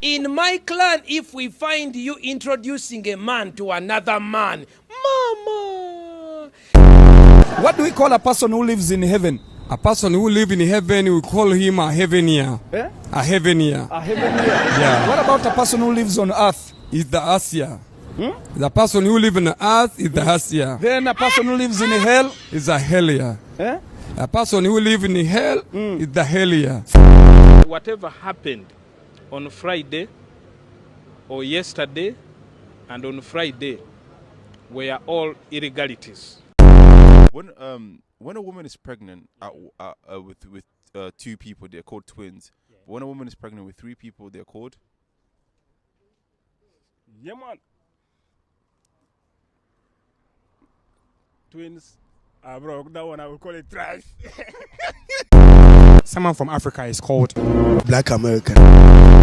In my clan, if we find you introducing a man to another man, mama. What do we call a person who lives in heaven? A person who lives in heaven, we call him a heavenier. Eh? A heavenier. A heavenlier. Yeah. What about a person who lives on earth? Is the Asya. The person who lives on earth is the Asya. Then a person who lives in hell Is a hellier. eh? A person who lives in hell is the hellier. Whatever happened on Friday or yesterday and on Friday were all illegalities. When a woman is pregnant with two people, they're called twins. But when a woman is pregnant with three people, they're called. Yeah, man. Twins. Bro, that one I will call it trash. Someone from Africa is called Black American.